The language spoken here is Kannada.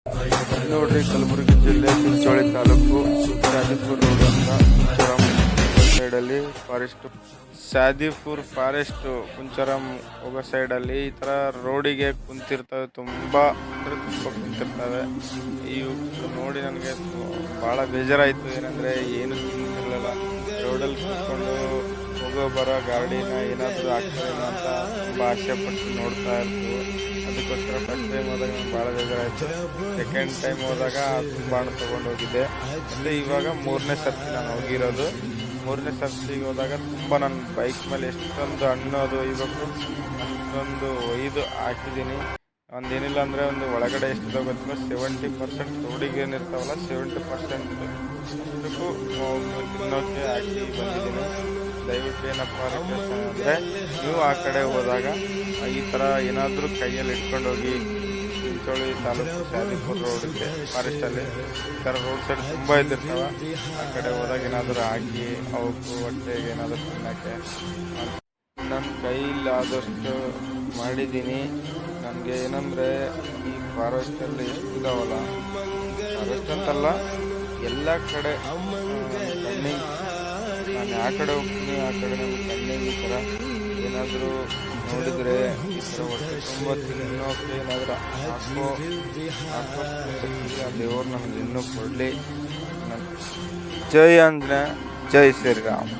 ನೋಡ್ರಿ, ಕಲಬುರಗಿ ಜಿಲ್ಲೆ ಚಿಂಚೋಳಿ ತಾಲೂಕು ಶಾದಿಪುರ್ ರೋಡ್ ಅಂತ ಕುಂಚರಂ ಸೈಡಲ್ಲಿ ಶಾದಿಪುರ್ ಫಾರೆಸ್ಟ್ ಕುಂಚರಂ ಹೋಗೋ ಸೈಡಲ್ಲಿ ಈ ಥರ ರೋಡಿಗೆ ಕುಂತಿರ್ತವೆ. ತುಂಬ ಕುಂತಿರ್ತವೆ. ಇವು ನೋಡಿ ನನಗೆ ಭಾಳ ಬೇಜಾರಾಯಿತು. ಏನಂದರೆ ಏನು ತಿಂತಿರಲಿಲ್ಲ. ರೋಡಲ್ಲಿ ಕೂತ್ಕೊಂಡು ಹೋಗೋ ಬರೋ ಗಾಡಿನ ಏನಾದರೂ ಆಗ್ತದೇನೋ ಅಂತ ತುಂಬ ಆಸೆ ಪಟ್ಟು ನೋಡ್ತಾ ಇರ್ತೀವಿ. ಅದಕ್ಕೋಸ್ಕರ ಫಸ್ಟ್ ಟೈಮ್ ಹೋದಾಗ ನಂಗೆ ಭಾಳ ಬೇಜಾರಾಯಿತು. ಸೆಕೆಂಡ್ ಟೈಮ್ ಹೋದಾಗ ತುಂಬ ಹಣ್ಣು ತೊಗೊಂಡು ಹೋಗಿದ್ದೆ. ಮತ್ತು ಇವಾಗ 3ನೇ ಸರ್ತಿ ನಾನು ಹೋಗಿರೋದು. 3ನೇ ಸರ್ತಿಗೆ ಹೋದಾಗ ತುಂಬ ನನ್ನ ಬೈಕ್ ಮೇಲೆ ಎಷ್ಟೊಂದು ಹಣ್ಣು ಅದು ಒಯ್ಬೇಕು ಅಷ್ಟೊಂದು ಒಯ್ದು ಹಾಕಿದ್ದೀನಿ. ಒಂದೇನಿಲ್ಲ ಅಂದರೆ ಒಂದು ಒಳಗಡೆ ಎಷ್ಟು ಗೊತ್ತಿಲ್ಲ 70% ರೋಡಿಗೆ ಏನಿರ್ತಾವಲ್ಲ 70% ಅಷ್ಟಕ್ಕೂ ತಿನ್ನೋಕ್ಕೆ ಹಾಕಿ ಬಂದಿದ್ದೀನಿ. ದಯವಿಟ್ಟು ಏನಪ್ಪ ರಿಕ್ವೆಸ್ಟ್ ಅಂದರೆ, ನೀವು ಆ ಕಡೆ ಹೋದಾಗ ಈ ಥರ ಏನಾದರೂ ಕೈಯಲ್ಲಿ ಇಟ್ಕೊಂಡು ಹೋಗಿ. ಚಿಂಚೋಳಿ ತಾಲೂಕು ಶಾದಿಪುರ್ ರೋಡಿಗೆ ಫಾರೆಸ್ಟಲ್ಲಿ ಈ ಥರ ರೋಡ್ ಸೈಡ್ ತುಂಬ ಇದ್ದಿರ್ತಾವೆ. ಆ ಕಡೆ ಹೋದಾಗ ಏನಾದರೂ ಹಾಕಿ ಅವಕ್ಕೂ ಹೊಟ್ಟೆಗೆ ಏನಾದರೂ ತಿನ್ನೋಕ್ಕೆ ನನ್ನ ಕೈಲಾದಷ್ಟು ಮಾಡಿದ್ದೀನಿ. ನನಗೆ ಏನಂದರೆ ಈ ಫಾರೆಸ್ಟಲ್ಲಿ ಎಷ್ಟಿದಾವಲ್ಲ, ಫಾರೆಸ್ಟ್ ಅಂತಲ್ಲ ಎಲ್ಲ ಕಡೆ ಕಣ್ಣಿಗೆ ನಾನು ಯಾವ ಕಡೆ ಹೋಗ್ತೀನಿ ಆ ಕಡೆ ನಮ್ಮ ಕಣ್ಣಿಗೆ ಈ ಥರ ಏನಾದರೂ ನೋಡಿದರೆ ಈ ಥರ ಹೊಟ್ಟೆ ತುಂಬ ತಿನ್ನೋಕ್ಕೆ ಏನಾದರೂ ಹಾಕೋಷ್ಟು ಆ ದೇವ್ರು ನನಗೆ ಇನ್ನೂ ಕೊಡಲಿ. ಜೈ ಆಂಜನೇಯ, ಜೈ ಶ್ರೀರಾಮ್.